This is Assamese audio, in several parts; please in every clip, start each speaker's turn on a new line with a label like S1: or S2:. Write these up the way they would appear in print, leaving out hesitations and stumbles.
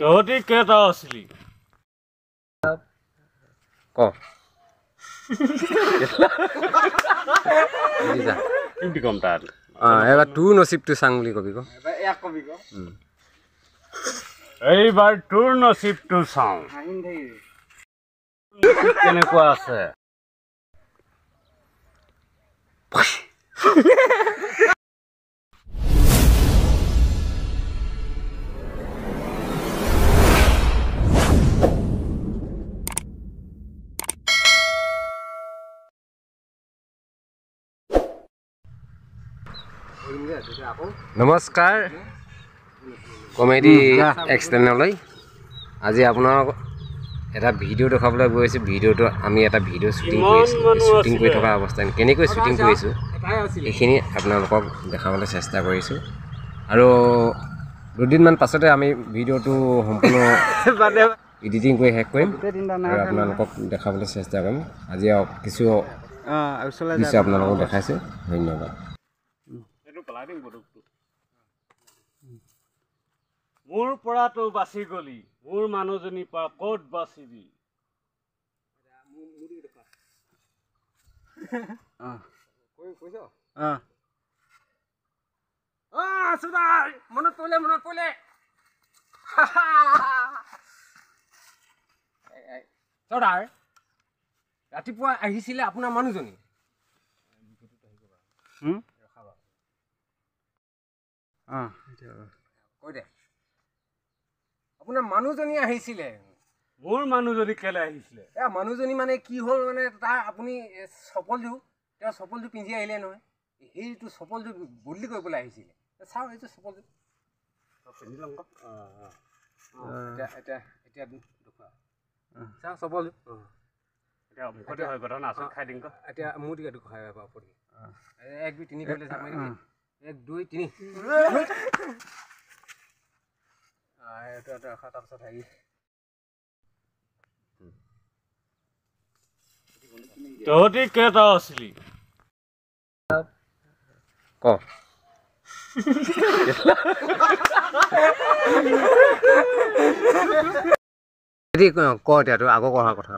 S1: তহঁতি কেইটা আছিলি
S2: ক
S1: কি কম তাত
S2: এবাৰ তোৰ নচিবটো চাং বুলি কবি ক
S1: এইবাৰ তোৰ নচিবটো চাওঁ কেনেকুৱা আছে
S2: নমস্কাৰ কমেডি এক্সটেনলৈ আজি আপোনাক এটা ভিডিঅ' দেখাবলৈ গৈ আছোঁ। ভিডিঅ'টো আমি এটা ভিডিঅ' শ্বুটিং কৰি থকা অৱস্থাত কেনেকৈ শ্বুটিং কৰিছোঁ এইখিনি আপোনালোকক দেখাবলৈ চেষ্টা কৰিছোঁ আৰু দুদিনমান পাছতে আমি ভিডিঅ'টো সম্পূৰ্ণ এডিটিং কৰি শেষ কৰিম আৰু আপোনালোকক দেখাবলৈ চেষ্টা কৰিম। আজি কিছু দৃশ্য আপোনালোকক দেখাইছোঁ। ধন্যবাদ।
S1: মোৰ পৰাতো বাচি গলি মোৰ মানুহজনীৰ পৰা ক'ত বাচিবি
S2: মনত পৰিলে চৰ্দাৰ ৰাতিপুৱা আহিছিলে আপোনাৰ মানুহজনী কৈ দে আপোনাৰ মানুহজনী আহিছিলে।
S1: মোৰ মানুহজনী কেলে আহিছিলে
S2: মানুহজনী মানে কি হ'ল মানে তাৰ আপুনি চপলযোৰ তেওঁ চপলযোৰ পিন্ধি আহিলে নহয় সেইটো চপলযোৰ বদলি কৰিবলৈ আহিছিলে। চাওঁ এইটো চপলযোৰ পিন্ধি লওঁ এতিয়া চাওঁ চপলযোৰ এতিয়া মোৰ টিকেটটো খাই পাব 1 2 3 কৰিলে 1 2 3 তাৰপিছত হেৰি
S1: তহঁতি কেইটা আছিলি
S2: ক এতিয়াতো আগৰ কথা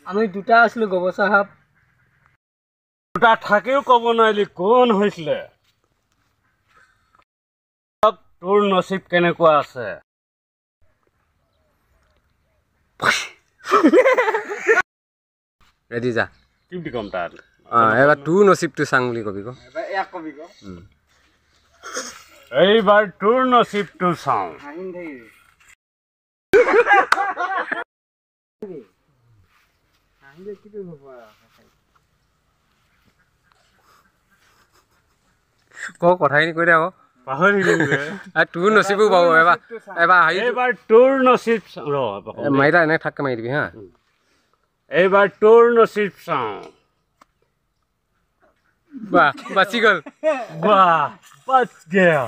S3: আমি দুটা আছিলো গব চাহাব
S1: দুটা থাকিও ক'ব নোৱাৰিলি কোন হৈছিলে তোৰ নচিব কেনেকুৱা আছে
S2: ৰেডি যা
S1: কি কম তাত
S2: এবাৰ তোৰ নচিবটো চাং বুলি কবি ক
S1: এইবাৰ তোৰ নচিবটো চাওঁ
S2: কথাখিনি কৈ দে আকৌ
S1: পাহৰি
S2: তোৰ নচিবো পাব
S1: এইবাৰ তোৰ নচিব
S2: মাৰিলা এনেকৈ থাককে মাৰি দিবি হা
S1: এইবাৰ তোৰ নচিব চাওঁ
S2: বাহ বাচি গ'ল
S1: বাহ বাচ গয়া